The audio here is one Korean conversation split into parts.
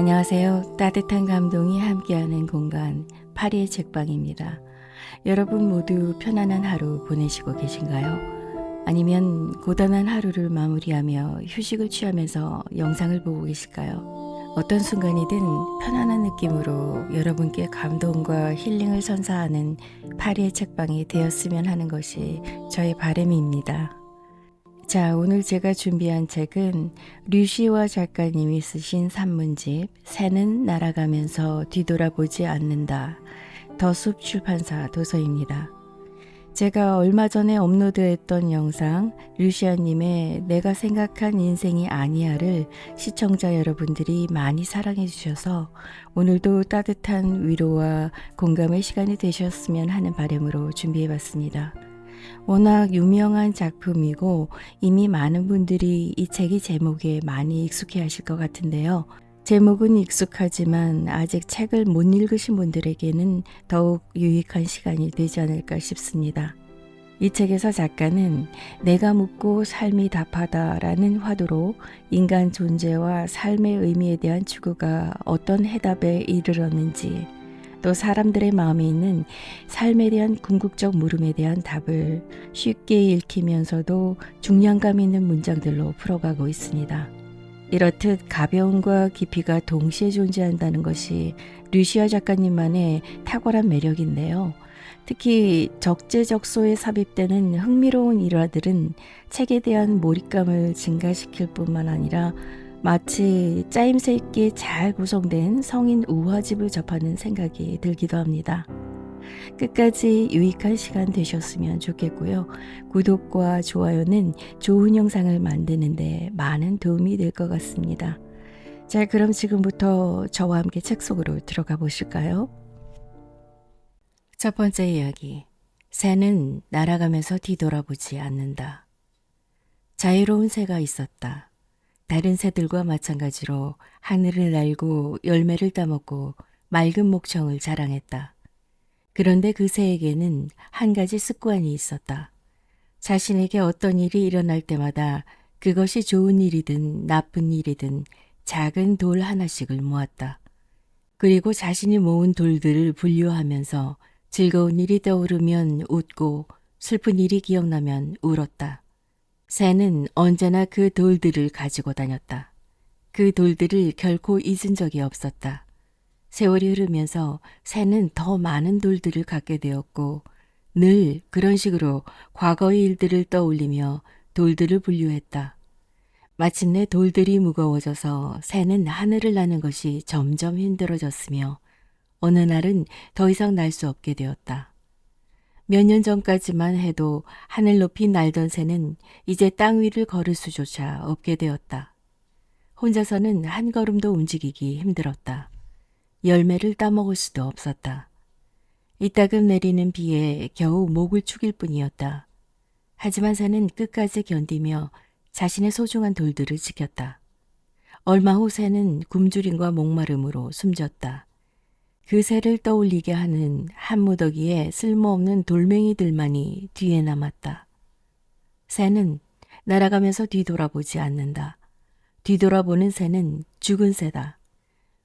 안녕하세요. 따뜻한 감동이 함께하는 공간 파리의 책방입니다. 여러분 모두 편안한 하루 보내시고 계신가요? 아니면 고단한 하루를 마무리하며 휴식을 취하면서 영상을 보고 계실까요? 어떤 순간이든 편안한 느낌으로 여러분께 감동과 힐링을 선사하는 파리의 책방이 되었으면 하는 것이 저의 바람입니다. 자, 오늘 제가 준비한 책은 류시와 작가님이 쓰신 산문집 새는 날아가면서 뒤돌아보지 않는다. 더숲 출판사 도서입니다. 제가 얼마 전에 업로드했던 영상 류시아님의 내가 생각한 인생이 아니야를 시청자 여러분들이 많이 사랑해 주셔서 오늘도 따뜻한 위로와 공감의 시간이 되셨으면 하는 바람으로 준비해 봤습니다. 워낙 유명한 작품이고 이미 많은 분들이 이 책의 제목에 많이 익숙해 하실 것 같은데요. 제목은 익숙하지만 아직 책을 못 읽으신 분들에게는 더욱 유익한 시간이 되지 않을까 싶습니다. 이 책에서 작가는 내가 묻고 삶이 답하다라는 화두로 인간 존재와 삶의 의미에 대한 추구가 어떤 해답에 이르렀는지, 또 사람들의 마음에 있는 삶에 대한 궁극적 물음에 대한 답을 쉽게 읽히면서도 중량감 있는 문장들로 풀어가고 있습니다. 이렇듯 가벼움과 깊이가 동시에 존재한다는 것이 류시아 작가님만의 탁월한 매력인데요. 특히 적재적소에 삽입되는 흥미로운 일화들은 책에 대한 몰입감을 증가시킬 뿐만 아니라 마치 짜임새 있게 잘 구성된 성인 우화집을 접하는 생각이 들기도 합니다. 끝까지 유익한 시간 되셨으면 좋겠고요. 구독과 좋아요는 좋은 영상을 만드는 데 많은 도움이 될 것 같습니다. 자, 그럼 지금부터 저와 함께 책 속으로 들어가 보실까요? 첫 번째 이야기. 새는 날아가면서 뒤돌아보지 않는다. 자유로운 새가 있었다. 다른 새들과 마찬가지로 하늘을 날고 열매를 따먹고 맑은 목청을 자랑했다. 그런데 그 새에게는 한 가지 습관이 있었다. 자신에게 어떤 일이 일어날 때마다 그것이 좋은 일이든 나쁜 일이든 작은 돌 하나씩을 모았다. 그리고 자신이 모은 돌들을 분류하면서 즐거운 일이 떠오르면 웃고 슬픈 일이 기억나면 울었다. 새는 언제나 그 돌들을 가지고 다녔다. 그 돌들을 결코 잊은 적이 없었다. 세월이 흐르면서 새는 더 많은 돌들을 갖게 되었고 늘 그런 식으로 과거의 일들을 떠올리며 돌들을 분류했다. 마침내 돌들이 무거워져서 새는 하늘을 나는 것이 점점 힘들어졌으며 어느 날은 더 이상 날 수 없게 되었다. 몇 년 전까지만 해도 하늘 높이 날던 새는 이제 땅 위를 걸을 수조차 없게 되었다. 혼자서는 한 걸음도 움직이기 힘들었다. 열매를 따먹을 수도 없었다. 이따금 내리는 비에 겨우 목을 축일 뿐이었다. 하지만 새는 끝까지 견디며 자신의 소중한 돌들을 지켰다. 얼마 후 새는 굶주림과 목마름으로 숨졌다. 그 새를 떠올리게 하는 한 무더기에 쓸모없는 돌멩이들만이 뒤에 남았다. 새는 날아가면서 뒤돌아보지 않는다. 뒤돌아보는 새는 죽은 새다.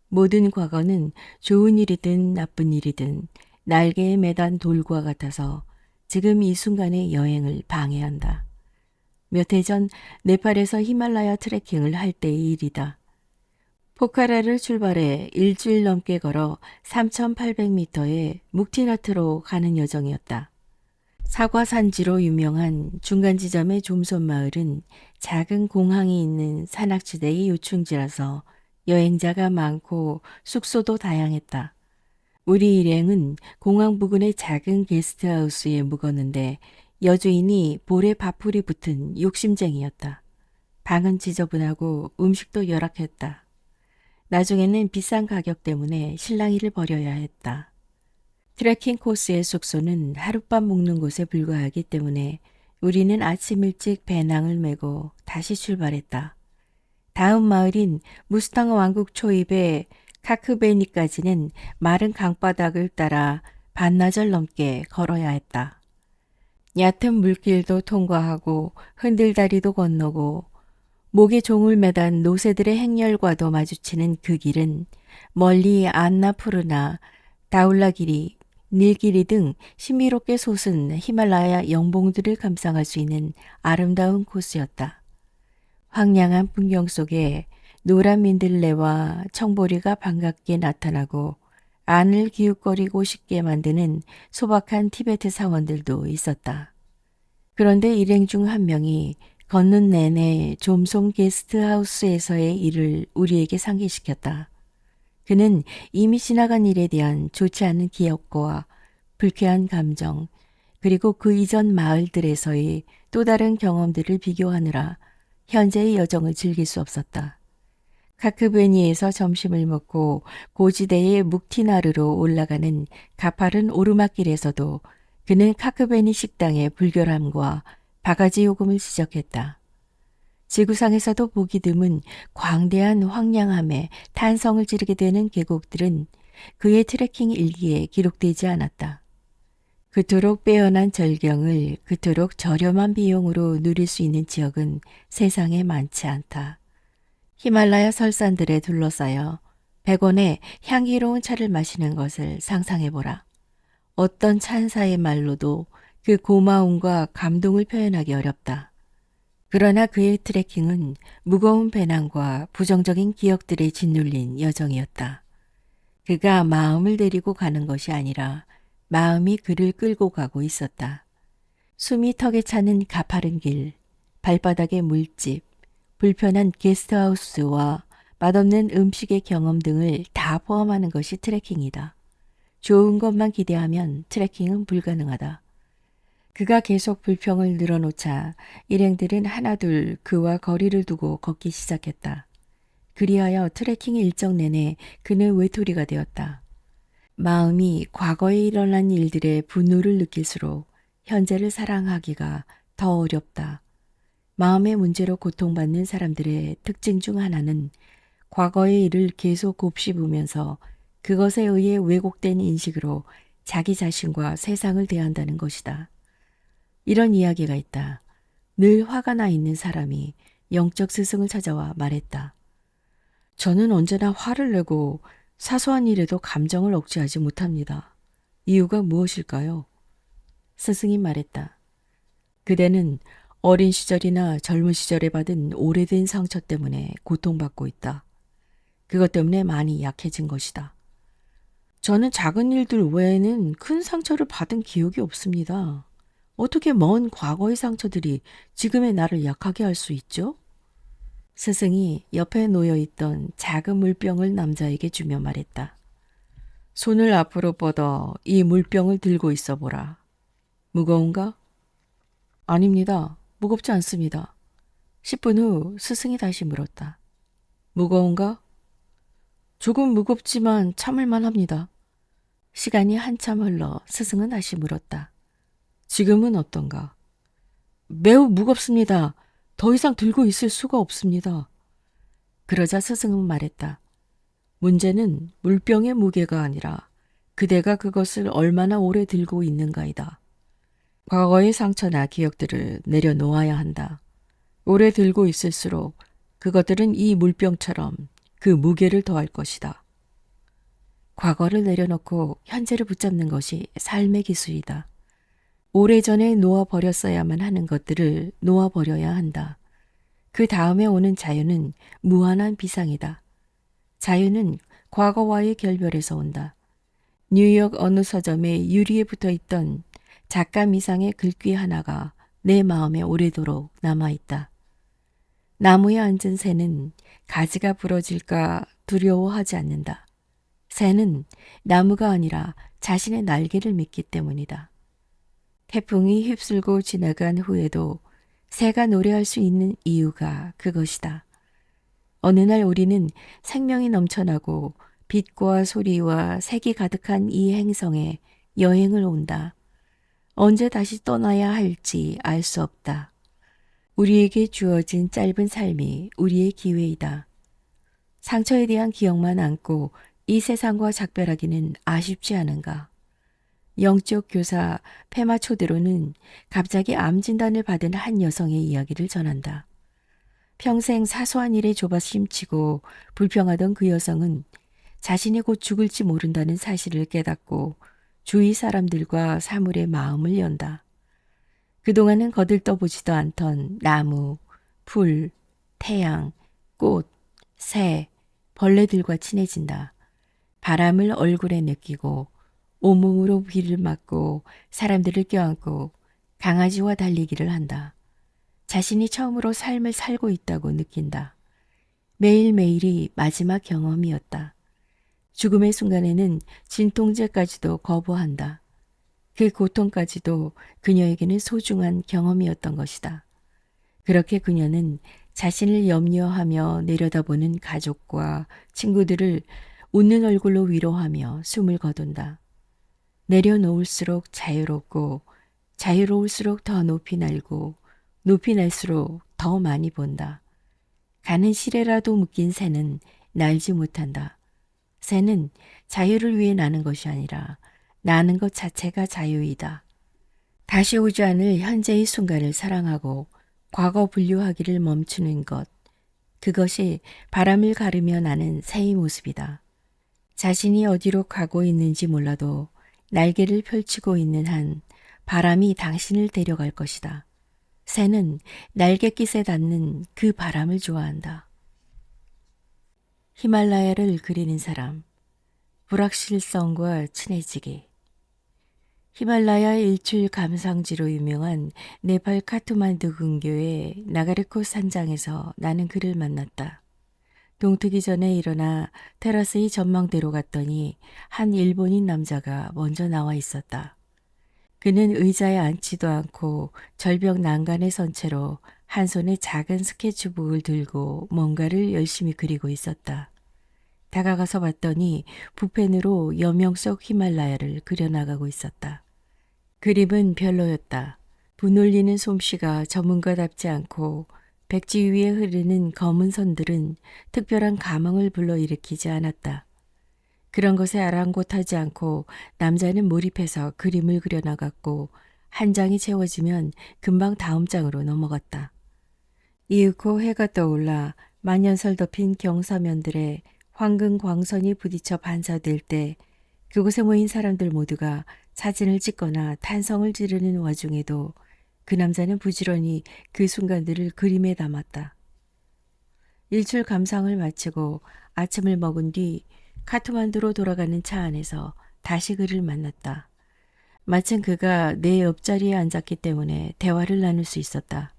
모든 과거는 좋은 일이든 나쁜 일이든 날개에 매단 돌과 같아서 지금 이 순간의 여행을 방해한다. 몇 해 전 네팔에서 히말라야 트레킹을 할 때의 일이다. 포카라를 출발해 일주일 넘게 걸어 3,800m의 묵티나트로 가는 여정이었다. 사과 산지로 유명한 중간 지점의 좀손 마을은 작은 공항이 있는 산악지대의 요충지라서 여행자가 많고 숙소도 다양했다. 우리 일행은 공항 부근의 작은 게스트하우스에 묵었는데 여주인이 볼에 밥풀이 붙은 욕심쟁이였다. 방은 지저분하고 음식도 열악했다. 나중에는 비싼 가격 때문에 실랑이를 벌여야 했다. 트레킹 코스의 숙소는 하룻밤 묵는 곳에 불과하기 때문에 우리는 아침 일찍 배낭을 메고 다시 출발했다. 다음 마을인 무스탕 왕국 초입의 카크베니까지는 마른 강바닥을 따라 반나절 넘게 걸어야 했다. 얕은 물길도 통과하고 흔들다리도 건너고 목에 종을 매단 노새들의 행렬과도 마주치는 그 길은 멀리 안나푸르나, 다울라길이, 닐길이 등 신비롭게 솟은 히말라야 영봉들을 감상할 수 있는 아름다운 코스였다. 황량한 풍경 속에 노란 민들레와 청보리가 반갑게 나타나고 안을 기웃거리고 싶게 만드는 소박한 티베트 사원들도 있었다. 그런데 일행 중 한 명이 걷는 내내 좀송 게스트하우스에서의 일을 우리에게 상기시켰다. 그는 이미 지나간 일에 대한 좋지 않은 기억과 불쾌한 감정, 그리고 그 이전 마을들에서의 또 다른 경험들을 비교하느라 현재의 여정을 즐길 수 없었다. 카크베니에서 점심을 먹고 고지대의 묵티나르로 올라가는 가파른 오르막길에서도 그는 카크베니 식당의 불결함과 바가지 요금을 지적했다. 지구상에서도 보기 드문 광대한 황량함에 탄성을 지르게 되는 계곡들은 그의 트레킹 일기에 기록되지 않았다. 그토록 빼어난 절경을 그토록 저렴한 비용으로 누릴 수 있는 지역은 세상에 많지 않다. 히말라야 설산들에 둘러싸여 100원에 향기로운 차를 마시는 것을 상상해보라. 어떤 찬사의 말로도 그 고마움과 감동을 표현하기 어렵다. 그러나 그의 트레킹은 무거운 배낭과 부정적인 기억들에 짓눌린 여정이었다. 그가 마음을 데리고 가는 것이 아니라 마음이 그를 끌고 가고 있었다. 숨이 턱에 차는 가파른 길, 발바닥의 물집, 불편한 게스트하우스와 맛없는 음식의 경험 등을 다 포함하는 것이 트레킹이다. 좋은 것만 기대하면 트레킹은 불가능하다. 그가 계속 불평을 늘어놓자 일행들은 하나둘 그와 거리를 두고 걷기 시작했다. 그리하여 트레킹 일정 내내 그는 외톨이가 되었다. 마음이 과거에 일어난 일들의 분노를 느낄수록 현재를 사랑하기가 더 어렵다. 마음의 문제로 고통받는 사람들의 특징 중 하나는 과거의 일을 계속 곱씹으면서 그것에 의해 왜곡된 인식으로 자기 자신과 세상을 대한다는 것이다. 이런 이야기가 있다. 늘 화가 나 있는 사람이 영적 스승을 찾아와 말했다. 저는 언제나 화를 내고 사소한 일에도 감정을 억제하지 못합니다. 이유가 무엇일까요? 스승이 말했다. 그대는 어린 시절이나 젊은 시절에 받은 오래된 상처 때문에 고통받고 있다. 그것 때문에 많이 약해진 것이다. 저는 작은 일들 외에는 큰 상처를 받은 기억이 없습니다. 어떻게 먼 과거의 상처들이 지금의 나를 약하게 할 수 있죠? 스승이 옆에 놓여있던 작은 물병을 남자에게 주며 말했다. 손을 앞으로 뻗어 이 물병을 들고 있어 보라. 무거운가? 아닙니다. 무겁지 않습니다. 10분 후 스승이 다시 물었다. 무거운가? 조금 무겁지만 참을만 합니다. 시간이 한참 흘러 스승은 다시 물었다. 지금은 어떤가? 매우 무겁습니다. 더 이상 들고 있을 수가 없습니다. 그러자 스승은 말했다. 문제는 물병의 무게가 아니라 그대가 그것을 얼마나 오래 들고 있는가이다. 과거의 상처나 기억들을 내려놓아야 한다. 오래 들고 있을수록 그것들은 이 물병처럼 그 무게를 더할 것이다. 과거를 내려놓고 현재를 붙잡는 것이 삶의 기술이다. 오래전에 놓아버렸어야만 하는 것들을 놓아버려야 한다. 그 다음에 오는 자유는 무한한 비상이다. 자유는 과거와의 결별에서 온다. 뉴욕 어느 서점에 유리에 붙어있던 작가 미상의 글귀 하나가 내 마음에 오래도록 남아있다. 나무에 앉은 새는 가지가 부러질까 두려워하지 않는다. 새는 나무가 아니라 자신의 날개를 믿기 때문이다. 태풍이 휩쓸고 지나간 후에도 새가 노래할 수 있는 이유가 그것이다. 어느 날 우리는 생명이 넘쳐나고 빛과 소리와 색이 가득한 이 행성에 여행을 온다. 언제 다시 떠나야 할지 알 수 없다. 우리에게 주어진 짧은 삶이 우리의 기회이다. 상처에 대한 기억만 안고 이 세상과 작별하기는 아쉽지 않은가? 영적 교사 페마 초드로는 갑자기 암 진단을 받은 한 여성의 이야기를 전한다. 평생 사소한 일에 조바심치고 불평하던 그 여성은 자신이 곧 죽을지 모른다는 사실을 깨닫고 주위 사람들과 사물의 마음을 연다. 그동안은 거들떠보지도 않던 나무, 풀, 태양, 꽃, 새, 벌레들과 친해진다. 바람을 얼굴에 느끼고 온몸으로 비를 맞고 사람들을 껴안고 강아지와 달리기를 한다. 자신이 처음으로 삶을 살고 있다고 느낀다. 매일매일이 마지막 경험이었다. 죽음의 순간에는 진통제까지도 거부한다. 그 고통까지도 그녀에게는 소중한 경험이었던 것이다. 그렇게 그녀는 자신을 염려하며 내려다보는 가족과 친구들을 웃는 얼굴로 위로하며 숨을 거둔다. 내려놓을수록 자유롭고 자유로울수록 더 높이 날고 높이 날수록 더 많이 본다. 가는 실에라도 묶인 새는 날지 못한다. 새는 자유를 위해 나는 것이 아니라 나는 것 자체가 자유이다. 다시 오지 않을 현재의 순간을 사랑하고 과거 분류하기를 멈추는 것. 그것이 바람을 가르며 나는 새의 모습이다. 자신이 어디로 가고 있는지 몰라도 날개를 펼치고 있는 한 바람이 당신을 데려갈 것이다. 새는 날갯깃에 닿는 그 바람을 좋아한다. 히말라야를 그리는 사람, 불확실성과 친해지기. 히말라야 일출 감상지로 유명한 네팔 카트만두 근교의 나가르코 산장에서 나는 그를 만났다. 동트기 전에 일어나 테라스의 전망대로 갔더니 한 일본인 남자가 먼저 나와 있었다. 그는 의자에 앉지도 않고 절벽 난간에 선 채로 한 손에 작은 스케치북을 들고 뭔가를 열심히 그리고 있었다. 다가가서 봤더니 붓펜으로 여명 속 히말라야를 그려나가고 있었다. 그림은 별로였다. 분 올리는 솜씨가 전문가답지 않고 백지 위에 흐르는 검은 선들은 특별한 감흥을 불러일으키지 않았다. 그런 것에 아랑곳하지 않고 남자는 몰입해서 그림을 그려나갔고 한 장이 채워지면 금방 다음 장으로 넘어갔다. 이윽고 해가 떠올라 만년설 덮인 경사면들에 황금 광선이 부딪혀 반사될 때 그곳에 모인 사람들 모두가 사진을 찍거나 탄성을 지르는 와중에도 그 남자는 부지런히 그 순간들을 그림에 담았다. 일출 감상을 마치고 아침을 먹은 뒤 카트만두로 돌아가는 차 안에서 다시 그를 만났다. 마침 그가 내 옆자리에 앉았기 때문에 대화를 나눌 수 있었다.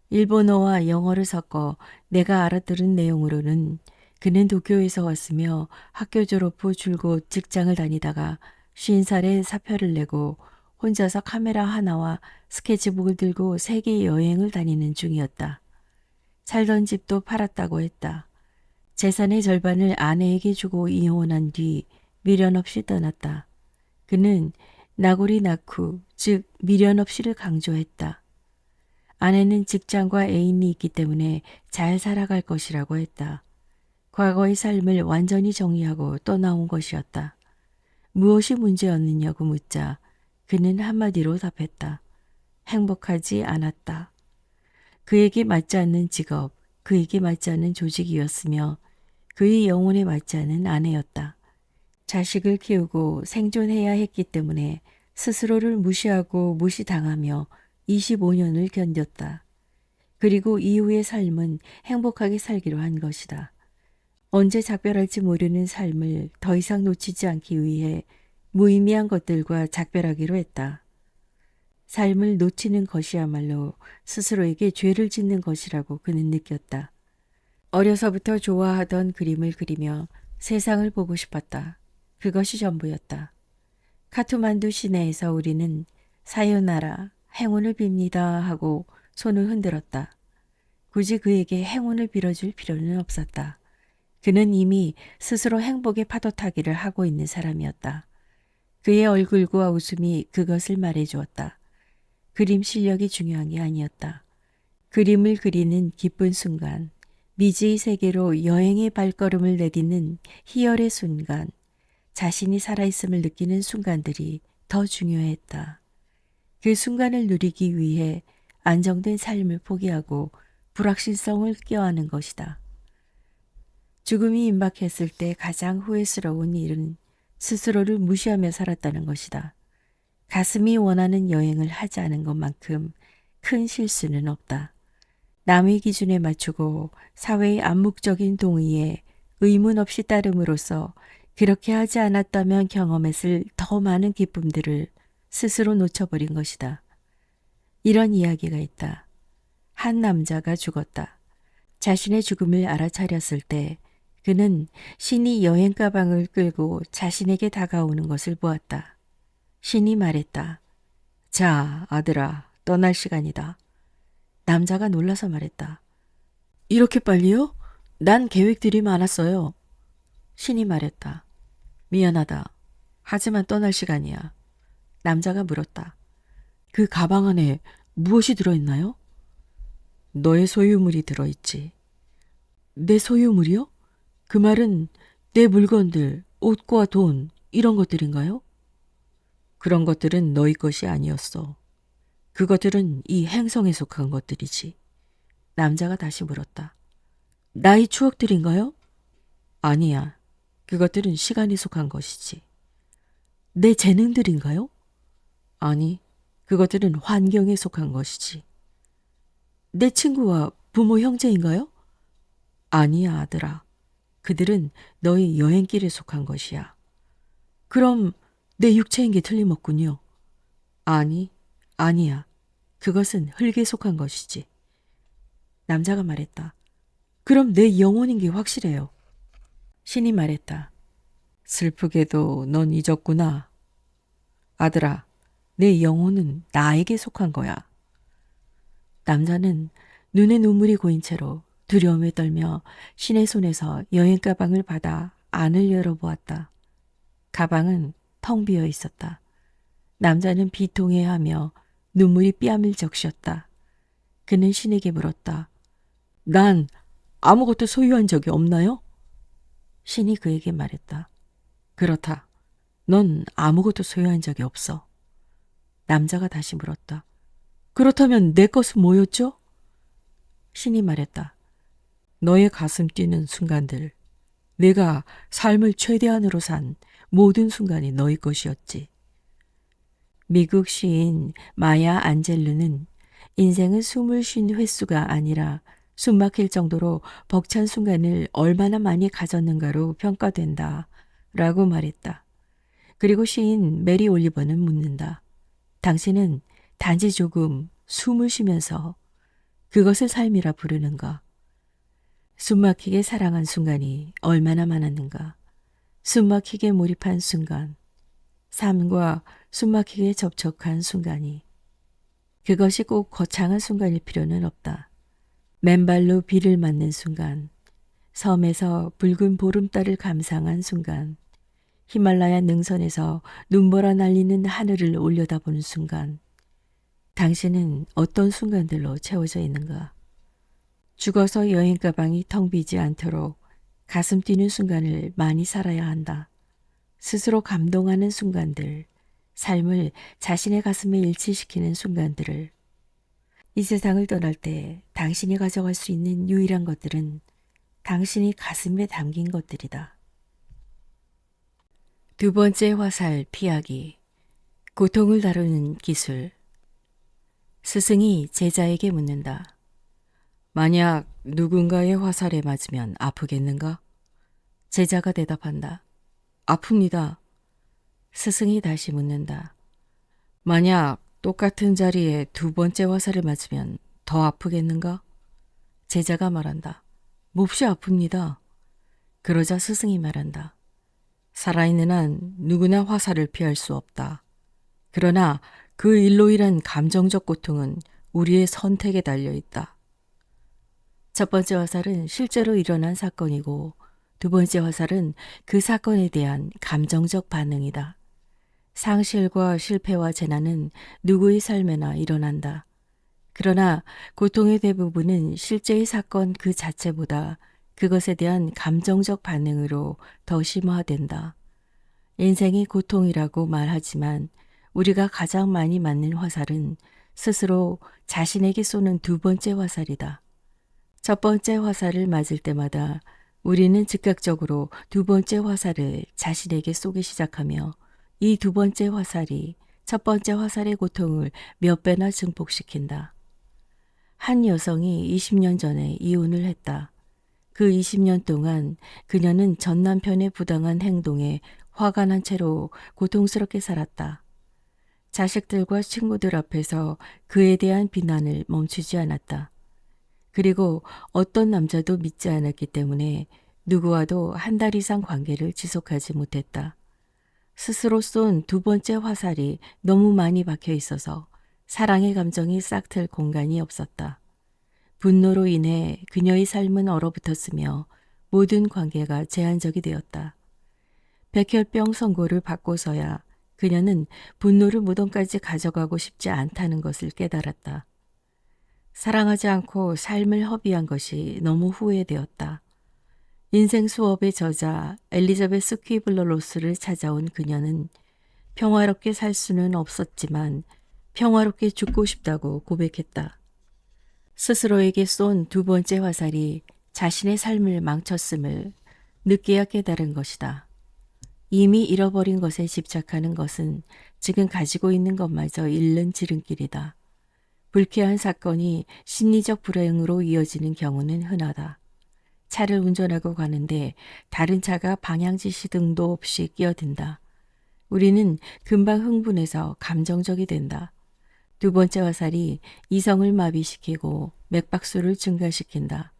일본어와 영어를 섞어 내가 알아들은 내용으로는 그는 도쿄에서 왔으며 학교 졸업 후 줄곧 직장을 다니다가 50살에 사표를 내고 혼자서 카메라 하나와 스케치북을 들고 세계 여행을 다니는 중이었다. 살던 집도 팔았다고 했다. 재산의 절반을 아내에게 주고 이혼한 뒤 미련 없이 떠났다. 그는 나고리 나쿠, 즉 미련 없이를 강조했다. 아내는 직장과 애인이 있기 때문에 잘 살아갈 것이라고 했다. 과거의 삶을 완전히 정리하고 떠나온 것이었다. 무엇이 문제였느냐고 묻자 그는 한마디로 답했다. 행복하지 않았다. 그에게 맞지 않는 직업, 그에게 맞지 않는 조직이었으며 그의 영혼에 맞지 않은 아내였다. 자식을 키우고 생존해야 했기 때문에 스스로를 무시하고 무시당하며 25년을 견뎠다. 그리고 이후의 삶은 행복하게 살기로 한 것이다. 언제 작별할지 모르는 삶을 더 이상 놓치지 않기 위해 무의미한 것들과 작별하기로 했다. 삶을 놓치는 것이야말로 스스로에게 죄를 짓는 것이라고 그는 느꼈다. 어려서부터 좋아하던 그림을 그리며 세상을 보고 싶었다. 그것이 전부였다. 카투만두 시내에서 우리는 사요나라, 행운을 빕니다 하고 손을 흔들었다. 굳이 그에게 행운을 빌어줄 필요는 없었다. 그는 이미 스스로 행복의 파도 타기를 하고 있는 사람이었다. 그의 얼굴과 웃음이 그것을 말해주었다. 그림 실력이 중요한 게 아니었다. 그림을 그리는 기쁜 순간, 미지의 세계로 여행의 발걸음을 내딛는 희열의 순간, 자신이 살아있음을 느끼는 순간들이 더 중요했다. 그 순간을 누리기 위해 안정된 삶을 포기하고 불확실성을 껴안은 것이다. 죽음이 임박했을 때 가장 후회스러운 일은 스스로를 무시하며 살았다는 것이다. 가슴이 원하는 여행을 하지 않은 것만큼 큰 실수는 없다. 남의 기준에 맞추고 사회의 암묵적인 동의에 의문 없이 따름으로써 그렇게 하지 않았다면 경험했을 더 많은 기쁨들을 스스로 놓쳐버린 것이다. 이런 이야기가 있다. 한 남자가 죽었다. 자신의 죽음을 알아차렸을 때 그는 신이 여행 가방을 끌고 자신에게 다가오는 것을 보았다. 신이 말했다. 자, 아들아, 떠날 시간이다. 남자가 놀라서 말했다. 이렇게 빨리요? 난 계획들이 많았어요. 신이 말했다. 미안하다. 하지만 떠날 시간이야. 남자가 물었다. 그 가방 안에 무엇이 들어있나요? 너의 소유물이 들어있지. 내 소유물이요? 그 말은 내 물건들, 옷과 돈, 이런 것들인가요? 그런 것들은 너희 것이 아니었어. 그것들은 이 행성에 속한 것들이지. 남자가 다시 물었다. 나의 추억들인가요? 아니야. 그것들은 시간에 속한 것이지. 내 재능들인가요? 아니, 그것들은 환경에 속한 것이지. 내 친구와 부모 형제인가요? 아니야, 아들아. 그들은 너희 여행길에 속한 것이야. 그럼 내 육체인 게 틀림없군요. 아니, 아니야. 그것은 흙에 속한 것이지. 남자가 말했다. 그럼 내 영혼인 게 확실해요. 신이 말했다. 슬프게도 넌 잊었구나. 아들아, 내 영혼은 나에게 속한 거야. 남자는 눈에 눈물이 고인 채로 두려움에 떨며 신의 손에서 여행 가방을 받아 안을 열어보았다. 가방은 텅 비어 있었다. 남자는 비통해하며 눈물이 뺨을 적셨다. 그는 신에게 물었다. 난 아무것도 소유한 적이 없나요? 신이 그에게 말했다. 그렇다. 넌 아무것도 소유한 적이 없어. 남자가 다시 물었다. 그렇다면 내 것은 뭐였죠? 신이 말했다. 너의 가슴 뛰는 순간들. 내가 삶을 최대한으로 산 모든 순간이 너의 것이었지. 미국 시인 마야 안젤루는 인생은 숨을 쉰 횟수가 아니라 숨막힐 정도로 벅찬 순간을 얼마나 많이 가졌는가로 평가된다 라고 말했다. 그리고 시인 메리 올리버는 묻는다. 당신은 단지 조금 숨을 쉬면서 그것을 삶이라 부르는가? 숨막히게 사랑한 순간이 얼마나 많았는가? 숨막히게 몰입한 순간, 삶과 숨막히게 접촉한 순간이. 그것이 꼭 거창한 순간일 필요는 없다. 맨발로 비를 맞는 순간, 섬에서 붉은 보름달을 감상한 순간, 히말라야 능선에서 눈보라 날리는 하늘을 올려다보는 순간, 당신은 어떤 순간들로 채워져 있는가? 죽어서 여행 가방이 텅 비지 않도록 가슴 뛰는 순간을 많이 살아야 한다. 스스로 감동하는 순간들, 삶을 자신의 가슴에 일치시키는 순간들을. 이 세상을 떠날 때 당신이 가져갈 수 있는 유일한 것들은 당신이 가슴에 담긴 것들이다. 두 번째 화살 피하기. 고통을 다루는 기술. 스승이 제자에게 묻는다. 만약 누군가의 화살에 맞으면 아프겠는가? 제자가 대답한다. 아픕니다. 스승이 다시 묻는다. 만약 똑같은 자리에 두 번째 화살을 맞으면 더 아프겠는가? 제자가 말한다. 몹시 아픕니다. 그러자 스승이 말한다. 살아있는 한 누구나 화살을 피할 수 없다. 그러나 그 일로 인한 감정적 고통은 우리의 선택에 달려있다. 첫 번째 화살은 실제로 일어난 사건이고 두 번째 화살은 그 사건에 대한 감정적 반응이다. 상실과 실패와 재난은 누구의 삶에나 일어난다. 그러나 고통의 대부분은 실제의 사건 그 자체보다 그것에 대한 감정적 반응으로 더 심화된다. 인생이 고통이라고 말하지만 우리가 가장 많이 맞는 화살은 스스로 자신에게 쏘는 두 번째 화살이다. 첫 번째 화살을 맞을 때마다 우리는 즉각적으로 두 번째 화살을 자신에게 쏘기 시작하며 이 두 번째 화살이 첫 번째 화살의 고통을 몇 배나 증폭시킨다. 한 여성이 20년 전에 이혼을 했다. 그 20년 동안 그녀는 전 남편의 부당한 행동에 화가 난 채로 고통스럽게 살았다. 자식들과 친구들 앞에서 그에 대한 비난을 멈추지 않았다. 그리고 어떤 남자도 믿지 않았기 때문에 누구와도 한 달 이상 관계를 지속하지 못했다. 스스로 쏜 두 번째 화살이 너무 많이 박혀 있어서 사랑의 감정이 싹틀 공간이 없었다. 분노로 인해 그녀의 삶은 얼어붙었으며 모든 관계가 제한적이 되었다. 백혈병 선고를 받고서야 그녀는 분노를 무덤까지 가져가고 싶지 않다는 것을 깨달았다. 사랑하지 않고 삶을 허비한 것이 너무 후회되었다. 인생 수업의 저자 엘리자베스 퀴블러 로스를 찾아온 그녀는 평화롭게 살 수는 없었지만 평화롭게 죽고 싶다고 고백했다. 스스로에게 쏜 두 번째 화살이 자신의 삶을 망쳤음을 늦게야 깨달은 것이다. 이미 잃어버린 것에 집착하는 것은 지금 가지고 있는 것마저 잃는 지름길이다. 불쾌한 사건이 심리적 불행으로 이어지는 경우는 흔하다. 차를 운전하고 가는데 다른 차가 방향지시 등도 없이 끼어든다. 우리는 금방 흥분해서 감정적이 된다. 두 번째 화살이 이성을 마비시키고 맥박수를 증가시킨다.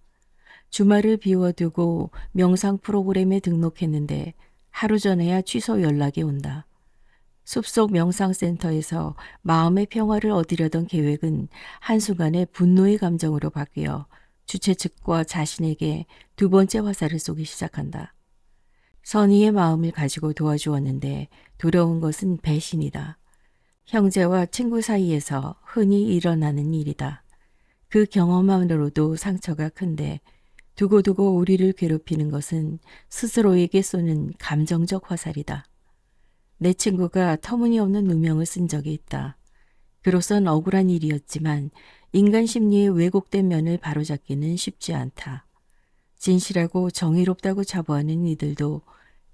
주말을 비워두고 명상 프로그램에 등록했는데 하루 전에야 취소 연락이 온다. 숲속 명상센터에서 마음의 평화를 얻으려던 계획은 한순간에 분노의 감정으로 바뀌어 주최 측과 자신에게 두 번째 화살을 쏘기 시작한다. 선의의 마음을 가지고 도와주었는데 두려운 것은 배신이다. 형제와 친구 사이에서 흔히 일어나는 일이다. 그 경험만으로도 상처가 큰데 두고두고 우리를 괴롭히는 것은 스스로에게 쏘는 감정적 화살이다. 내 친구가 터무니없는 누명을 쓴 적이 있다. 그로선 억울한 일이었지만 인간 심리의 왜곡된 면을 바로잡기는 쉽지 않다. 진실하고 정의롭다고 자부하는 이들도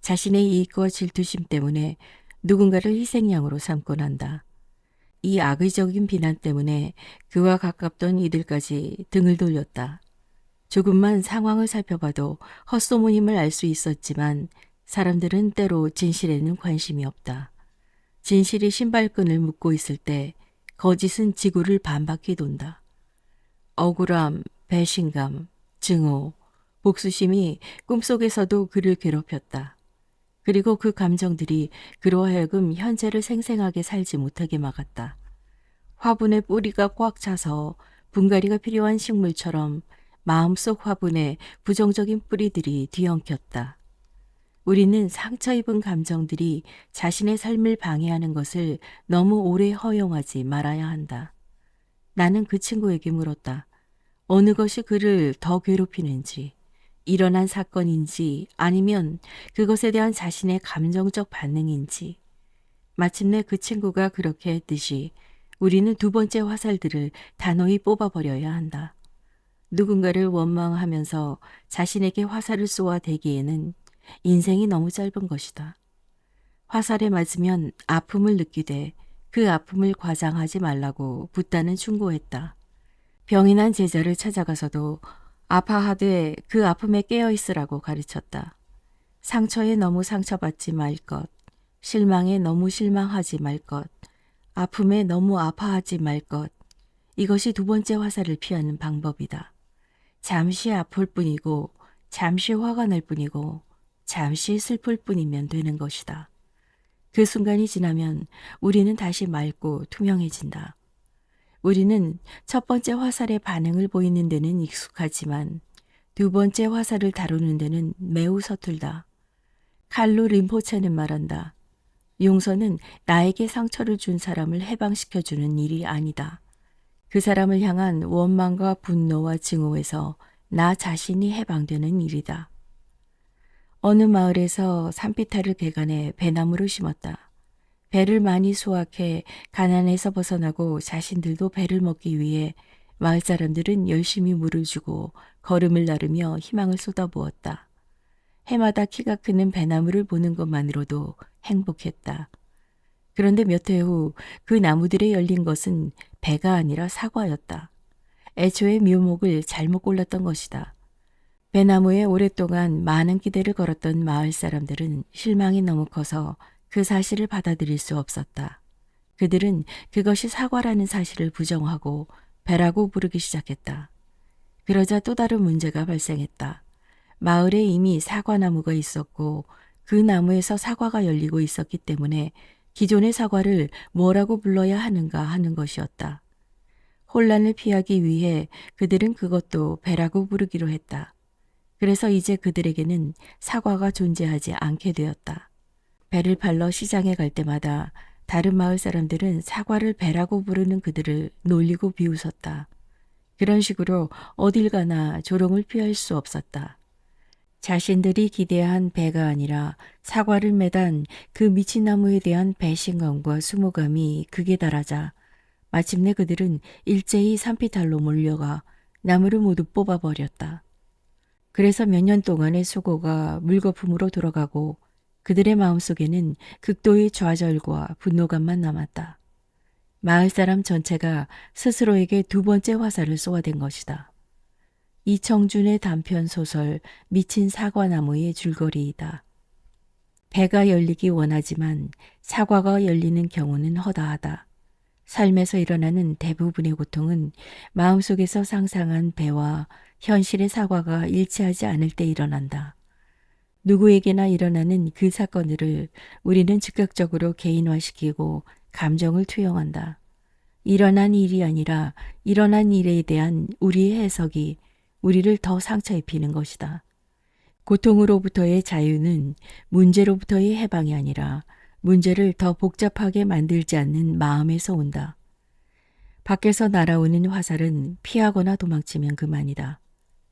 자신의 이익과 질투심 때문에 누군가를 희생양으로 삼곤 한다. 이 악의적인 비난 때문에 그와 가깝던 이들까지 등을 돌렸다. 조금만 상황을 살펴봐도 헛소문임을 알 수 있었지만 사람들은 때로 진실에는 관심이 없다. 진실이 신발끈을 묶고 있을 때 거짓은 지구를 반바퀴 돈다. 억울함, 배신감, 증오, 복수심이 꿈속에서도 그를 괴롭혔다. 그리고 그 감정들이 그로 하여금 현재를 생생하게 살지 못하게 막았다. 화분의 뿌리가 꽉 차서 분갈이가 필요한 식물처럼 마음속 화분에 부정적인 뿌리들이 뒤엉켰다. 우리는 상처 입은 감정들이 자신의 삶을 방해하는 것을 너무 오래 허용하지 말아야 한다. 나는 그 친구에게 물었다. 어느 것이 그를 더 괴롭히는지, 일어난 사건인지 아니면 그것에 대한 자신의 감정적 반응인지. 마침내 그 친구가 그렇게 했듯이 우리는 두 번째 화살들을 단호히 뽑아버려야 한다. 누군가를 원망하면서 자신에게 화살을 쏘아 대기에는 인생이 너무 짧은 것이다. 화살에 맞으면 아픔을 느끼되 그 아픔을 과장하지 말라고 붓다는 충고했다. 병이 난 제자를 찾아가서도 아파하되 그 아픔에 깨어있으라고 가르쳤다. 상처에 너무 상처받지 말 것, 실망에 너무 실망하지 말 것, 아픔에 너무 아파하지 말 것. 이것이 두 번째 화살을 피하는 방법이다. 잠시 아플 뿐이고 잠시 화가 날 뿐이고 잠시 슬플 뿐이면 되는 것이다. 그 순간이 지나면 우리는 다시 맑고 투명해진다. 우리는 첫 번째 화살의 반응을 보이는 데는 익숙하지만 두 번째 화살을 다루는 데는 매우 서툴다. 칼로 림포체는 말한다. 용서는 나에게 상처를 준 사람을 해방시켜주는 일이 아니다. 그 사람을 향한 원망과 분노와 증오에서 나 자신이 해방되는 일이다. 어느 마을에서 산비탈을 개간해 배나무를 심었다. 배를 많이 수확해 가난에서 벗어나고 자신들도 배를 먹기 위해 마을 사람들은 열심히 물을 주고 걸음을 나르며 희망을 쏟아부었다. 해마다 키가 크는 배나무를 보는 것만으로도 행복했다. 그런데 몇 해 후 그 나무들에 열린 것은 배가 아니라 사과였다. 애초에 묘목을 잘못 골랐던 것이다. 배나무에 오랫동안 많은 기대를 걸었던 마을 사람들은 실망이 너무 커서 그 사실을 받아들일 수 없었다. 그들은 그것이 사과라는 사실을 부정하고 배라고 부르기 시작했다. 그러자 또 다른 문제가 발생했다. 마을에 이미 사과나무가 있었고 그 나무에서 사과가 열리고 있었기 때문에 기존의 사과를 뭐라고 불러야 하는가 하는 것이었다. 혼란을 피하기 위해 그들은 그것도 배라고 부르기로 했다. 그래서 이제 그들에게는 사과가 존재하지 않게 되었다. 배를 팔러 시장에 갈 때마다 다른 마을 사람들은 사과를 배라고 부르는 그들을 놀리고 비웃었다. 그런 식으로 어딜 가나 조롱을 피할 수 없었다. 자신들이 기대한 배가 아니라 사과를 매단 그 미친 나무에 대한 배신감과 수모감이 극에 달하자 마침내 그들은 일제히 산비탈로 몰려가 나무를 모두 뽑아버렸다. 그래서 몇 년 동안의 수고가 물거품으로 돌아가고 그들의 마음속에는 극도의 좌절과 분노감만 남았다. 마을 사람 전체가 스스로에게 두 번째 화살을 쏘아댄 것이다. 이청준의 단편 소설 미친 사과나무의 줄거리이다. 배가 열리기 원하지만 사과가 열리는 경우는 허다하다. 삶에서 일어나는 대부분의 고통은 마음속에서 상상한 배와 현실의 사과가 일치하지 않을 때 일어난다. 누구에게나 일어나는 그 사건들을 우리는 즉각적으로 개인화시키고 감정을 투영한다. 일어난 일이 아니라 일어난 일에 대한 우리의 해석이 우리를 더 상처 입히는 것이다. 고통으로부터의 자유는 문제로부터의 해방이 아니라 문제를 더 복잡하게 만들지 않는 마음에서 온다. 밖에서 날아오는 화살은 피하거나 도망치면 그만이다.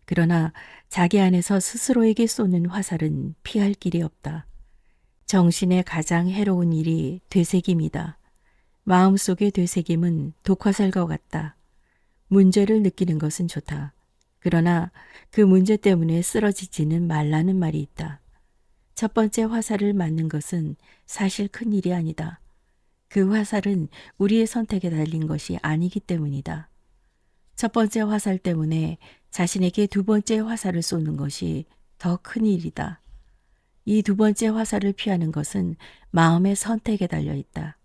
그러나 자기 안에서 스스로에게 쏘는 화살은 피할 길이 없다. 정신의 가장 해로운 일이 되새김이다. 마음속의 되새김은 독화살과 같다. 문제를 느끼는 것은 좋다. 그러나 그 문제 때문에 쓰러지지는 말라는 말이 있다. 첫 번째 화살을 맞는 것은 사실 큰 일이 아니다. 그 화살은 우리의 선택에 달린 것이 아니기 때문이다. 첫 번째 화살 때문에 자신에게 두 번째 화살을 쏘는 것이 더 큰 일이다. 이 두 번째 화살을 피하는 것은 마음의 선택에 달려 있다.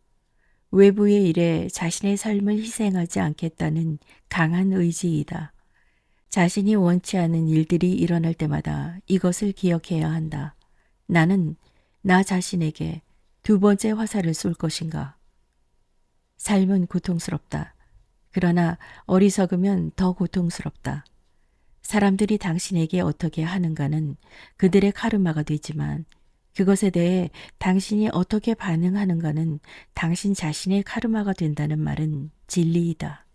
외부의 일에 자신의 삶을 희생하지 않겠다는 강한 의지이다. 자신이 원치 않은 일들이 일어날 때마다 이것을 기억해야 한다. 나는 나 자신에게 두 번째 화살을 쏠 것인가? 삶은 고통스럽다. 그러나 어리석으면 더 고통스럽다. 사람들이 당신에게 어떻게 하는가는 그들의 카르마가 되지만 그것에 대해 당신이 어떻게 반응하는가는 당신 자신의 카르마가 된다는 말은 진리이다.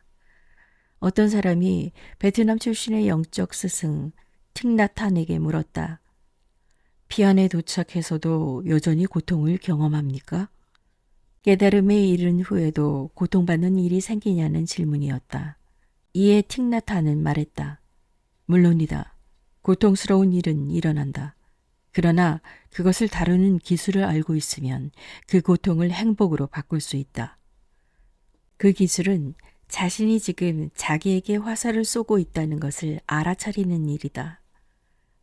어떤 사람이 베트남 출신의 영적 스승 틱나탄에게 물었다. 비안에 도착해서도 여전히 고통을 경험합니까? 깨달음에 이른 후에도 고통받는 일이 생기냐는 질문이었다. 이에 틱나탄은 말했다. 물론이다. 고통스러운 일은 일어난다. 그러나 그것을 다루는 기술을 알고 있으면 그 고통을 행복으로 바꿀 수 있다. 그 기술은 자신이 지금 자기에게 화살을 쏘고 있다는 것을 알아차리는 일이다.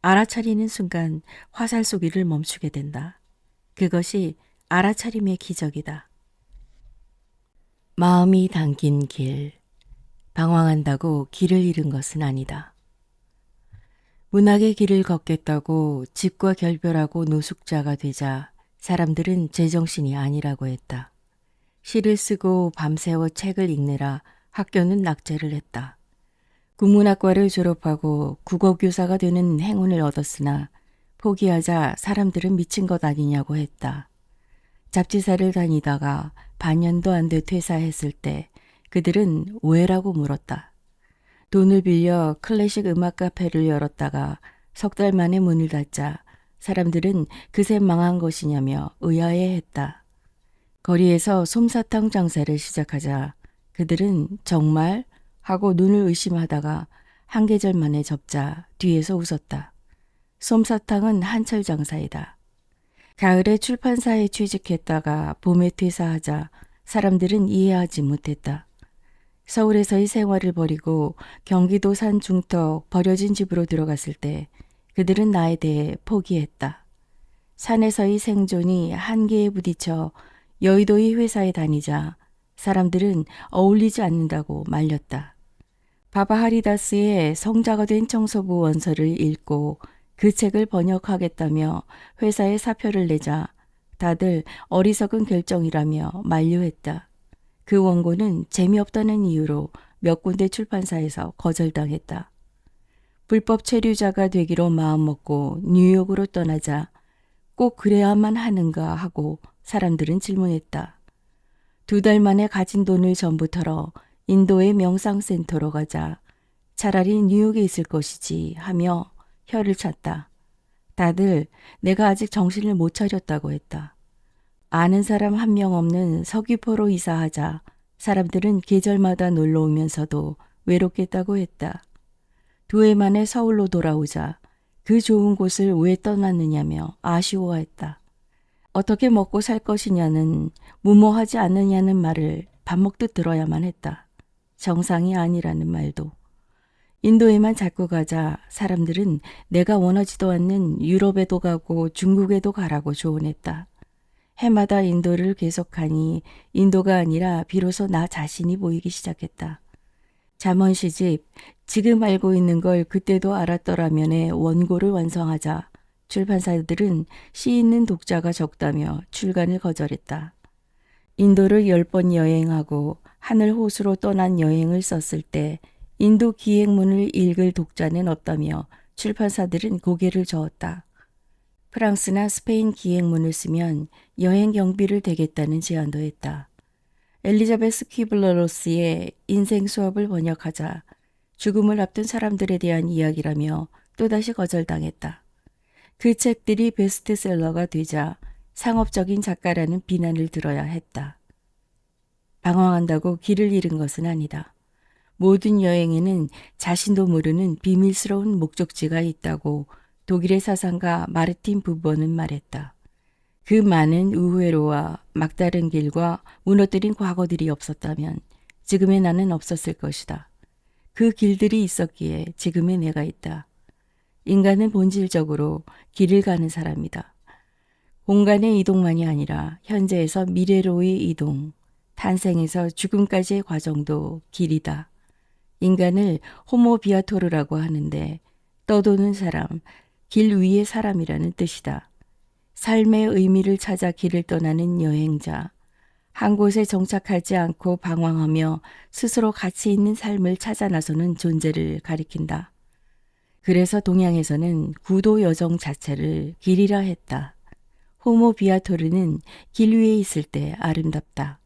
알아차리는 순간 화살 쏘기를 멈추게 된다. 그것이 알아차림의 기적이다. 마음이 당긴 길. 방황한다고 길을 잃은 것은 아니다. 문학의 길을 걷겠다고 집과 결별하고 노숙자가 되자 사람들은 제정신이 아니라고 했다. 시를 쓰고 밤새워 책을 읽느라 학교는 낙제를 했다. 국문학과를 졸업하고 국어교사가 되는 행운을 얻었으나 포기하자 사람들은 미친 것 아니냐고 했다. 잡지사를 다니다가 반년도 안 돼 퇴사했을 때 그들은 왜라고 물었다. 돈을 빌려 클래식 음악 카페를 열었다가 석 달 만에 문을 닫자 사람들은 그새 망한 것이냐며 의아해했다. 거리에서 솜사탕 장사를 시작하자 그들은 정말 하고 눈을 의심하다가 한 계절 만에 접자 뒤에서 웃었다. 솜사탕은 한철 장사이다. 가을에 출판사에 취직했다가 봄에 퇴사하자 사람들은 이해하지 못했다. 서울에서의 생활을 버리고 경기도 산 중턱 버려진 집으로 들어갔을 때 그들은 나에 대해 포기했다. 산에서의 생존이 한계에 부딪혀 여의도의 회사에 다니자 사람들은 어울리지 않는다고 말렸다. 바바하리다스의 성자가 된 청소부 원서를 읽고 그 책을 번역하겠다며 회사에 사표를 내자 다들 어리석은 결정이라며 만류했다. 그 원고는 재미없다는 이유로 몇 군데 출판사에서 거절당했다. 불법 체류자가 되기로 마음먹고 뉴욕으로 떠나자 꼭 그래야만 하는가 하고 사람들은 질문했다. 2달 만에 가진 돈을 전부 털어 인도의 명상센터로 가자 차라리 뉴욕에 있을 것이지 하며 혀를 찼다. 다들 내가 아직 정신을 못 차렸다고 했다. 아는 사람 한 명 없는 서귀포로 이사하자 사람들은 계절마다 놀러 오면서도 외롭겠다고 했다. 2해 만에 서울로 돌아오자 그 좋은 곳을 왜 떠났느냐며 아쉬워했다. 어떻게 먹고 살 것이냐는 무모하지 않느냐는 말을 밥 먹듯 들어야만 했다. 정상이 아니라는 말도. 인도에만 자꾸 가자 사람들은 내가 원하지도 않는 유럽에도 가고 중국에도 가라고 조언했다. 해마다 인도를 계속하니 인도가 아니라 비로소 나 자신이 보이기 시작했다. 잠언시집 지금 알고 있는 걸 그때도 알았더라면의 원고를 완성하자 출판사들은 시 있는 독자가 적다며 출간을 거절했다. 인도를 10번 여행하고 하늘 호수로 떠난 여행을 썼을 때 인도 기행문을 읽을 독자는 없다며 출판사들은 고개를 저었다. 프랑스나 스페인 기행문을 쓰면 여행 경비를 대겠다는 제안도 했다. 엘리자베스 퀴블러로스의 인생 수업을 번역하자 죽음을 앞둔 사람들에 대한 이야기라며 또다시 거절당했다. 그 책들이 베스트셀러가 되자 상업적인 작가라는 비난을 들어야 했다. 방황한다고 길을 잃은 것은 아니다. 모든 여행에는 자신도 모르는 비밀스러운 목적지가 있다고 독일의 사상가 마르틴 부버는 말했다. 그 많은 의외로와 막다른 길과 무너뜨린 과거들이 없었다면 지금의 나는 없었을 것이다. 그 길들이 있었기에 지금의 내가 있다. 인간은 본질적으로 길을 가는 사람이다. 공간의 이동만이 아니라 현재에서 미래로의 이동, 탄생에서 죽음까지의 과정도 길이다. 인간을 호모 비아토르라고 하는데 떠도는 사람, 길 위의 사람이라는 뜻이다. 삶의 의미를 찾아 길을 떠나는 여행자, 한 곳에 정착하지 않고 방황하며 스스로 가치 있는 삶을 찾아 나서는 존재를 가리킨다. 그래서 동양에서는 구도 여정 자체를 길이라 했다. 호모 비아토르는 길 위에 있을 때 아름답다.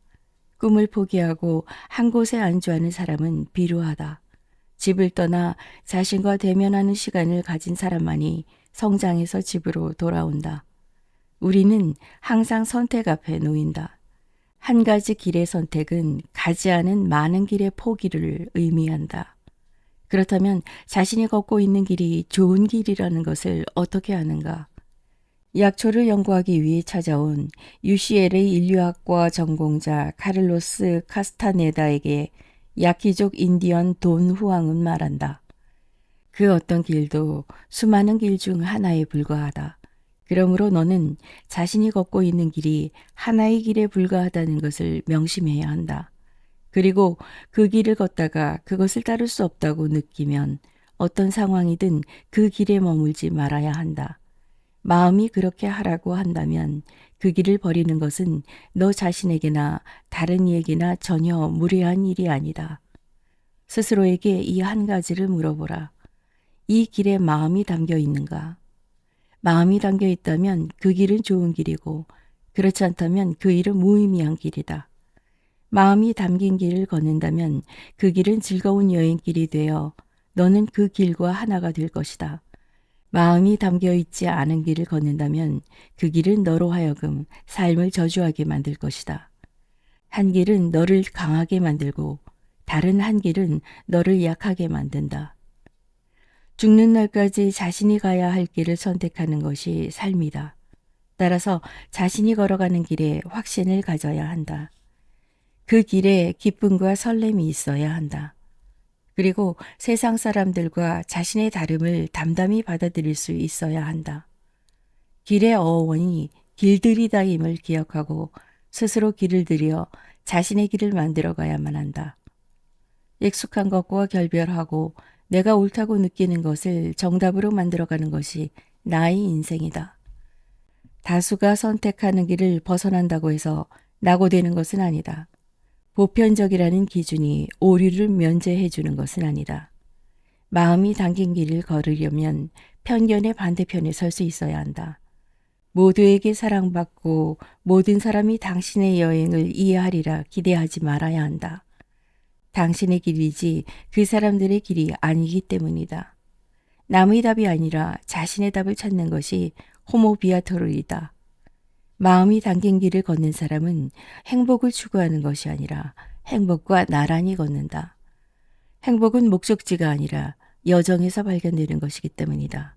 꿈을 포기하고 한 곳에 안주하는 사람은 비루하다. 집을 떠나 자신과 대면하는 시간을 가진 사람만이 성장해서 집으로 돌아온다. 우리는 항상 선택 앞에 놓인다. 한 가지 길의 선택은 가지 않은 많은 길의 포기를 의미한다. 그렇다면 자신이 걷고 있는 길이 좋은 길이라는 것을 어떻게 아는가? 약초를 연구하기 위해 찾아온 UCLA 인류학과 전공자 카를로스 카스타네다에게 야키족 인디언 돈 후앙은 말한다. 그 어떤 길도 수많은 길 중 하나에 불과하다. 그러므로 너는 자신이 걷고 있는 길이 하나의 길에 불과하다는 것을 명심해야 한다. 그리고 그 길을 걷다가 그것을 따를 수 없다고 느끼면 어떤 상황이든 그 길에 머물지 말아야 한다. 마음이 그렇게 하라고 한다면 그 길을 버리는 것은 너 자신에게나 다른 이에게나 전혀 무례한 일이 아니다. 스스로에게 이 한 가지를 물어보라. 이 길에 마음이 담겨 있는가? 마음이 담겨 있다면 그 길은 좋은 길이고 그렇지 않다면 그 일은 무의미한 길이다. 마음이 담긴 길을 걷는다면 그 길은 즐거운 여행길이 되어 너는 그 길과 하나가 될 것이다. 마음이 담겨 있지 않은 길을 걷는다면 그 길은 너로 하여금 삶을 저주하게 만들 것이다. 한 길은 너를 강하게 만들고 다른 한 길은 너를 약하게 만든다. 죽는 날까지 자신이 가야 할 길을 선택하는 것이 삶이다. 따라서 자신이 걸어가는 길에 확신을 가져야 한다. 그 길에 기쁨과 설렘이 있어야 한다. 그리고 세상 사람들과 자신의 다름을 담담히 받아들일 수 있어야 한다. 길의 어원이 길들이다임을 기억하고 스스로 길을 들여 자신의 길을 만들어 가야만 한다. 익숙한 것과 결별하고 내가 옳다고 느끼는 것을 정답으로 만들어가는 것이 나의 인생이다. 다수가 선택하는 길을 벗어난다고 해서 낙오되는 것은 아니다. 보편적이라는 기준이 오류를 면제해 주는 것은 아니다. 마음이 담긴 길을 걸으려면 편견의 반대편에 설 수 있어야 한다. 모두에게 사랑받고 모든 사람이 당신의 여행을 이해하리라 기대하지 말아야 한다. 당신의 길이지 그 사람들의 길이 아니기 때문이다. 남의 답이 아니라 자신의 답을 찾는 것이 호모 비아토르이다. 마음이 담긴 길을 걷는 사람은 행복을 추구하는 것이 아니라 행복과 나란히 걷는다. 행복은 목적지가 아니라 여정에서 발견되는 것이기 때문이다.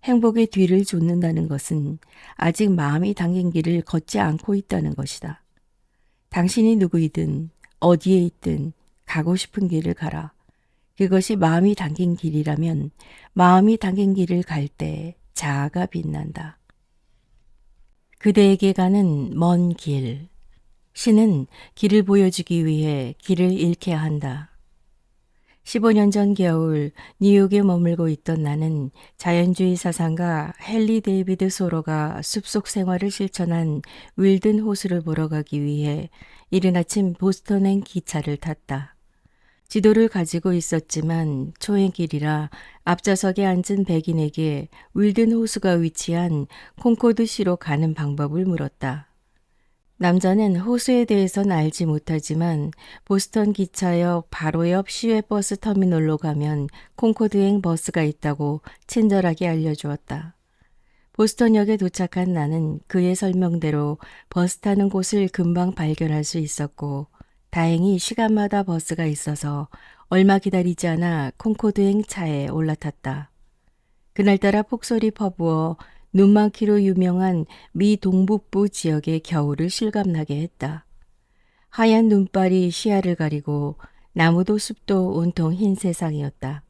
행복의 뒤를 좇는다는 것은 아직 마음이 담긴 길을 걷지 않고 있다는 것이다. 당신이 누구이든 어디에 있든 가고 싶은 길을 가라. 그것이 마음이 담긴 길이라면 마음이 담긴 길을 갈 때 자아가 빛난다. 그대에게 가는 먼 길. 신은 길을 보여주기 위해 길을 잃게 한다. 15년 전 겨울 뉴욕에 머물고 있던 나는 자연주의 사상가 헨리 데이비드 소로가 숲속 생활을 실천한 윌든 호수를 보러 가기 위해 이른 아침 보스턴행 기차를 탔다. 지도를 가지고 있었지만 초행길이라 앞좌석에 앉은 백인에게 윌든 호수가 위치한 콩코드시로 가는 방법을 물었다. 남자는 호수에 대해서는 알지 못하지만 보스턴 기차역 바로 옆 시외버스 터미널로 가면 콩코드행 버스가 있다고 친절하게 알려주었다. 보스턴역에 도착한 나는 그의 설명대로 버스 타는 곳을 금방 발견할 수 있었고 다행히 시간마다 버스가 있어서 얼마 기다리지 않아 콩코드행 차에 올라탔다. 그날따라 폭설이 퍼부어 눈 많기로 유명한 미 동북부 지역의 겨울을 실감나게 했다. 하얀 눈발이 시야를 가리고 나무도 숲도 온통 흰 세상이었다.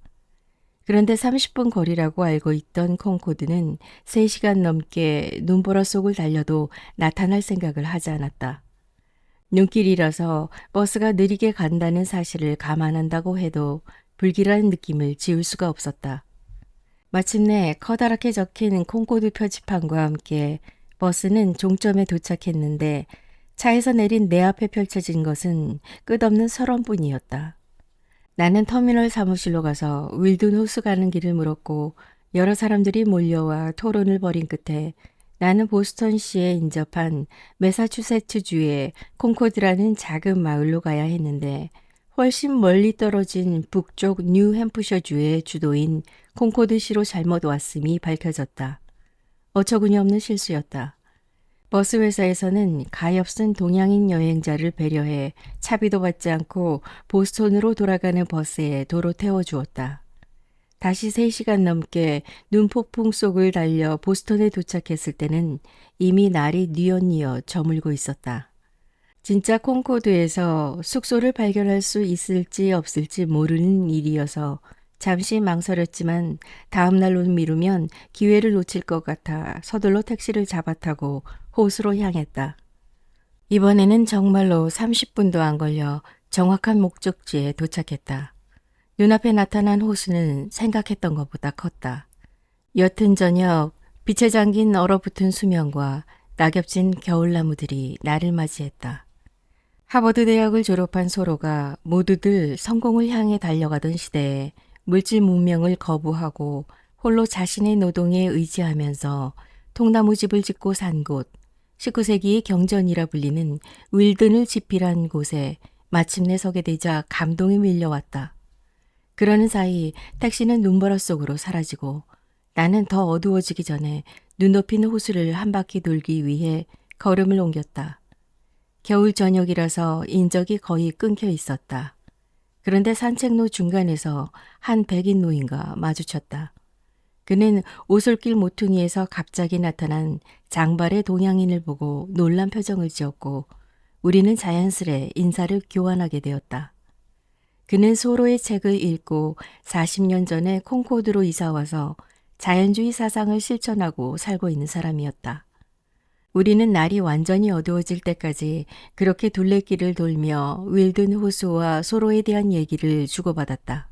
그런데 30분 거리라고 알고 있던 콩코드는 3시간 넘게 눈보라 속을 달려도 나타날 생각을 하지 않았다. 눈길이라서 버스가 느리게 간다는 사실을 감안한다고 해도 불길한 느낌을 지울 수가 없었다. 마침내 커다랗게 적힌 콩코드 표지판과 함께 버스는 종점에 도착했는데 차에서 내린 내 앞에 펼쳐진 것은 끝없는 설원뿐이었다. 나는 터미널 사무실로 가서 윌든 호수 가는 길을 물었고 여러 사람들이 몰려와 토론을 벌인 끝에 나는 보스턴시에 인접한 매사추세츠주의 콩코드라는 작은 마을로 가야 했는데 훨씬 멀리 떨어진 북쪽 뉴햄프셔주의 주도인 콩코드시로 잘못 왔음이 밝혀졌다. 어처구니 없는 실수였다. 버스 회사에서는 가엾은 동양인 여행자를 배려해 차비도 받지 않고 보스턴으로 돌아가는 버스에 도로 태워주었다. 다시 3시간 넘게 눈폭풍 속을 달려 보스턴에 도착했을 때는 이미 날이 뉘엿뉘엿 저물고 있었다. 진짜 콩코드에서 숙소를 발견할 수 있을지 없을지 모르는 일이어서 잠시 망설였지만 다음 날로 미루면 기회를 놓칠 것 같아 서둘러 택시를 잡아타고 호수로 향했다. 이번에는 정말로 30분도 안 걸려 정확한 목적지에 도착했다. 눈앞에 나타난 호수는 생각했던 것보다 컸다. 옅은 저녁, 빛에 잠긴 얼어붙은 수면과 낙엽진 겨울나무들이 나를 맞이했다. 하버드 대학을 졸업한 소로가 모두들 성공을 향해 달려가던 시대에 물질 문명을 거부하고 홀로 자신의 노동에 의지하면서 통나무집을 짓고 산 곳, 19세기의 경전이라 불리는 윌든을 지필한 곳에 마침내 서게 되자 감동이 밀려왔다. 그러는 사이 택시는 눈보라 속으로 사라지고 나는 더 어두워지기 전에 눈 높이는 호수를 한 바퀴 돌기 위해 걸음을 옮겼다. 겨울 저녁이라서 인적이 거의 끊겨 있었다. 그런데 산책로 중간에서 한 백인 노인과 마주쳤다. 그는 오솔길 모퉁이에서 갑자기 나타난 장발의 동양인을 보고 놀란 표정을 지었고 우리는 자연스레 인사를 교환하게 되었다. 그는 소로의 책을 읽고 40년 전에 콩코드로 이사와서 자연주의 사상을 실천하고 살고 있는 사람이었다. 우리는 날이 완전히 어두워질 때까지 그렇게 둘레길을 돌며 윌든 호수와 소로에 대한 얘기를 주고받았다.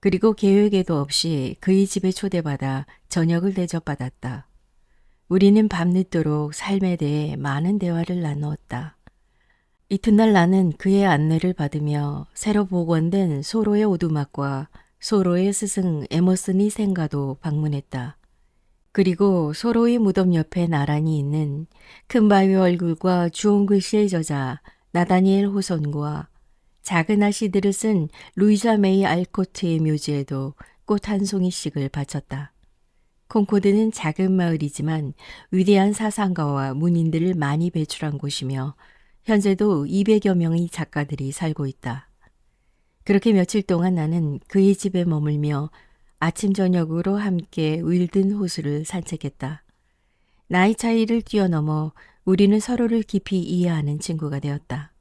그리고 계획에도 없이 그의 집에 초대받아 저녁을 대접받았다. 우리는 밤늦도록 삶에 대해 많은 대화를 나누었다. 이튿날 나는 그의 안내를 받으며 새로 복원된 소로의 오두막과 소로의 스승 에머슨이 생가도 방문했다. 그리고 소로의 무덤 옆에 나란히 있는 큰 바위 얼굴과 주홍 글씨의 저자 나다니엘 호손과 작은 아시들을 쓴 루이자 메이 알코트의 묘지에도 꽃 한 송이씩을 바쳤다. 콩코드는 작은 마을이지만 위대한 사상가와 문인들을 많이 배출한 곳이며 현재도 200여 명의 작가들이 살고 있다. 그렇게 며칠 동안 나는 그의 집에 머물며 아침 저녁으로 함께 윌든 호수를 산책했다. 나이 차이를 뛰어넘어 우리는 서로를 깊이 이해하는 친구가 되었다.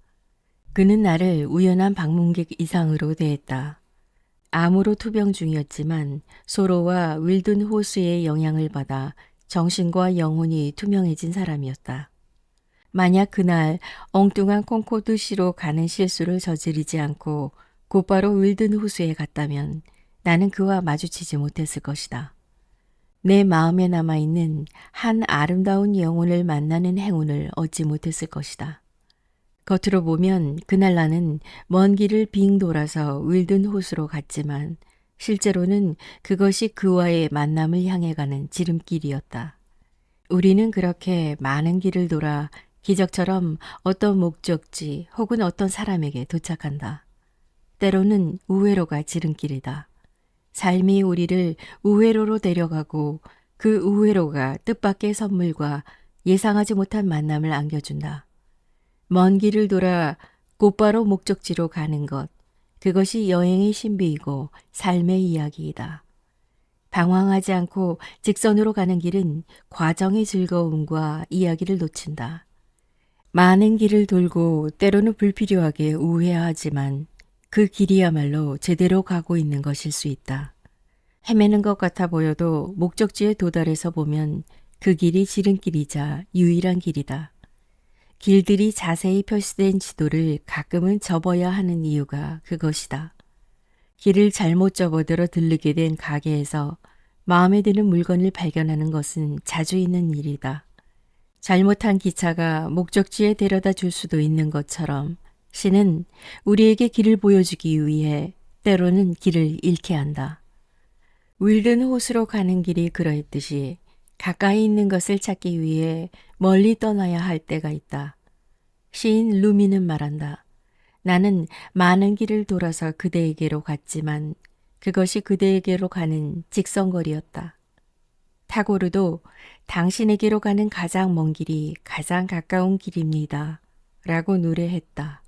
그는 나를 우연한 방문객 이상으로 대했다. 암으로 투병 중이었지만 소로와 윌든 호수의 영향을 받아 정신과 영혼이 투명해진 사람이었다. 만약 그날 엉뚱한 콩코드시로 가는 실수를 저지르지 않고 곧바로 윌든 호수에 갔다면 나는 그와 마주치지 못했을 것이다. 내 마음에 남아있는 한 아름다운 영혼을 만나는 행운을 얻지 못했을 것이다. 겉으로 보면 그날 나는 먼 길을 빙 돌아서 윌든 호수로 갔지만 실제로는 그것이 그와의 만남을 향해 가는 지름길이었다. 우리는 그렇게 많은 길을 돌아 기적처럼 어떤 목적지 혹은 어떤 사람에게 도착한다. 때로는 우회로가 지름길이다. 삶이 우리를 우회로로 데려가고 그 우회로가 뜻밖의 선물과 예상하지 못한 만남을 안겨준다. 먼 길을 돌아 곧바로 목적지로 가는 것, 그것이 여행의 신비이고 삶의 이야기이다. 방황하지 않고 직선으로 가는 길은 과정의 즐거움과 이야기를 놓친다. 많은 길을 돌고 때로는 불필요하게 우회하지만 그 길이야말로 제대로 가고 있는 것일 수 있다. 헤매는 것 같아 보여도 목적지에 도달해서 보면 그 길이 지름길이자 유일한 길이다. 길들이 자세히 표시된 지도를 가끔은 접어야 하는 이유가 그것이다. 길을 잘못 접어들어 들르게 된 가게에서 마음에 드는 물건을 발견하는 것은 자주 있는 일이다. 잘못한 기차가 목적지에 데려다 줄 수도 있는 것처럼 신은 우리에게 길을 보여주기 위해 때로는 길을 잃게 한다. 윌든 호수로 가는 길이 그러했듯이 가까이 있는 것을 찾기 위해 멀리 떠나야 할 때가 있다. 시인 루미는 말한다. 나는 많은 길을 돌아서 그대에게로 갔지만 그것이 그대에게로 가는 직선거리였다. 타고르도 당신에게로 가는 가장 먼 길이 가장 가까운 길입니다. 라고 노래했다.